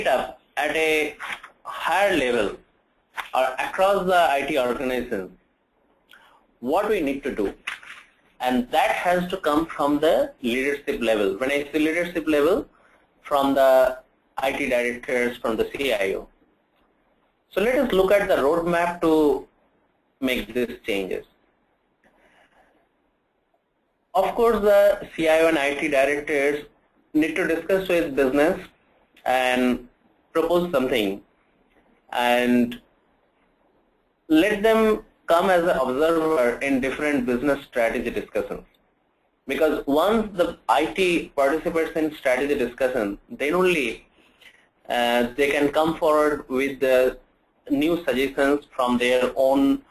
it up at a higher level or across the IT organization, what we need to do, and that has to come from the leadership level. When I say leadership level, from the IT directors, from the CIO. So let us look at the roadmap to make these changes. Of course, the CIO and IT directors need to discuss with business and propose something, and let them come as an observer in different business strategy discussions. Because once the IT participates in strategy discussion, then only they can come forward with the new suggestions from their own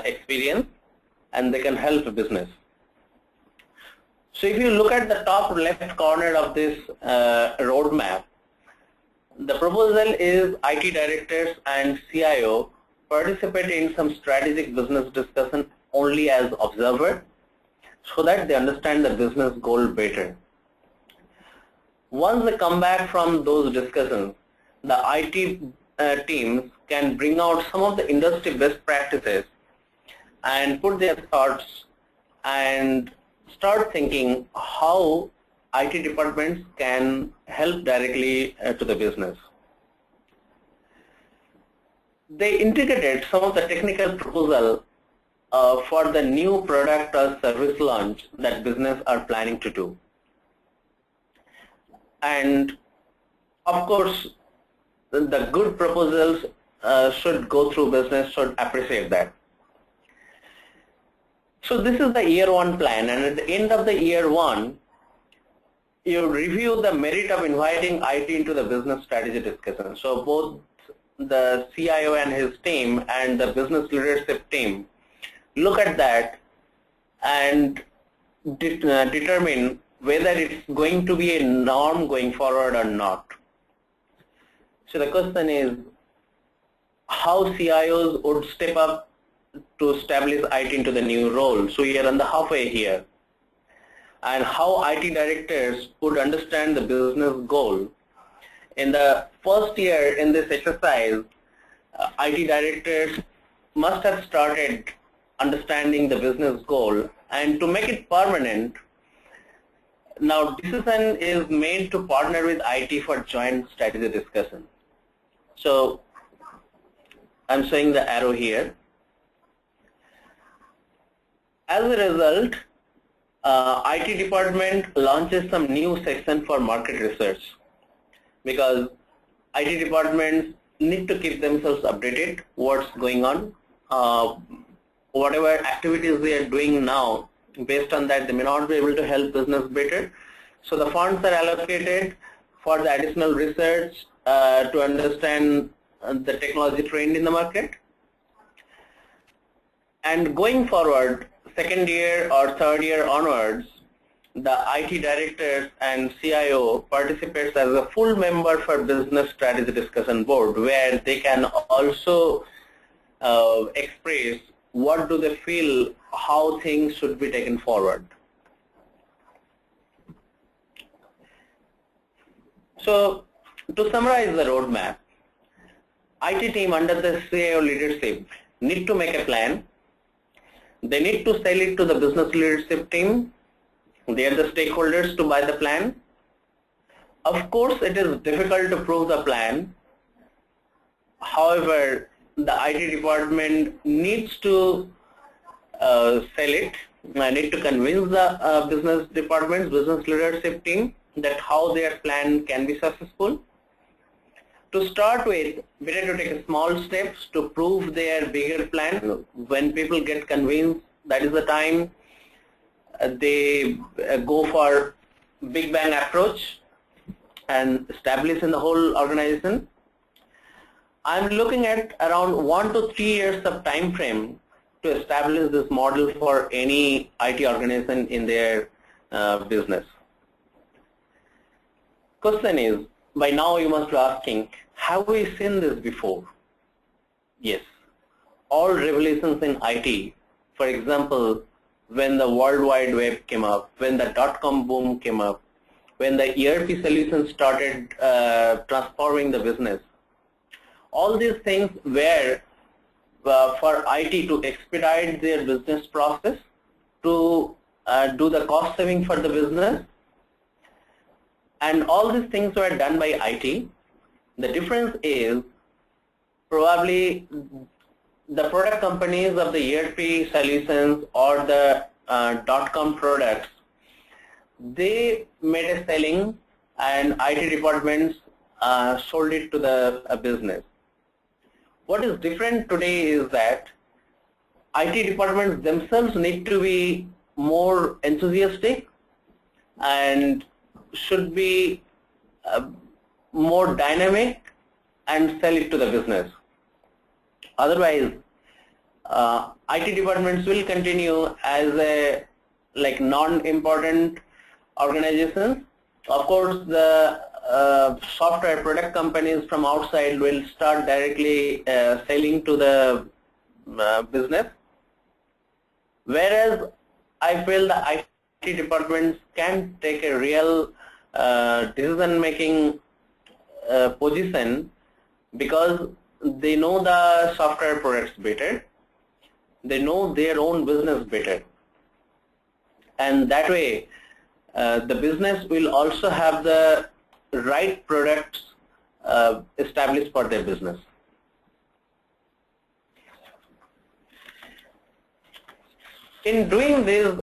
experience, and they can help business. So if you look at the top left corner of this roadmap, the proposal is IT directors and CIO participate in some strategic business discussion only as observer, so that they understand the business goal better. Once they come back from those discussions, the IT teams can bring out some of the industry best practices and put their thoughts and start thinking how IT departments can help directly to the business. They integrated some of the technical proposal for the new product or service launch that business are planning to do. And of course, the good proposals should go through business, should appreciate that. So this is the year one plan, and at the end of the year one, you review the merit of inviting IT into the business strategy discussion. So both the CIO and his team and the business leadership team look at that and determine whether it's going to be a norm going forward or not. So the question is how CIOs would step up to establish IT into the new role. So we are on the halfway here. And how IT directors would understand the business goal. In the first year in this exercise, IT directors must have started understanding the business goal, and to make it permanent, now decision is made to partner with IT for joint strategy discussion. So I'm showing the arrow here. As a result, IT department launches some new section for market research, because IT departments need to keep themselves updated what's going on. Whatever activities they are doing now, based on that they may not be able to help business better. So the funds are allocated for the additional research to understand the technology trend in the market. And going forward, second year or third year onwards, the IT directors and CIO participates as a full member for business strategy discussion board, where they can also express what do they feel, how things should be taken forward. So to summarize the roadmap, IT team under the CIO leadership need to make a plan. They need to sell it to the business leadership team. They are the stakeholders to buy the plan. Of course, it is difficult to prove the plan. However, the IT department needs to sell it. I need to convince the business department, business leadership team that how their plan can be successful. To start with, better to take small steps to prove their bigger plan. When people get convinced, that is the time they go for big bang approach and establish in the whole organization. I'm looking at around 1 to 3 years of time frame to establish this model for any IT organization in their business. Question is, by now you must be asking, have we seen this before? Yes. All revolutions in IT, for example, when the World Wide Web came up, when the .com boom came up, when the ERP solution started transforming the business. All these things were for IT to expedite their business process, to do the cost saving for the business, and all these things were done by IT. The difference is probably the product companies of the ERP solutions or the .com products, they made a selling and IT departments sold it to the business. What is different today is that IT departments themselves need to be more enthusiastic and should be more dynamic and sell it to the business. Otherwise, IT departments will continue as a non-important organizations. Of course, the software product companies from outside will start directly selling to the business, whereas I feel the IT departments can take a real decision-making position, because they know the software products better, they know their own business better, and that way the business will also have the right products established for their business. In doing this,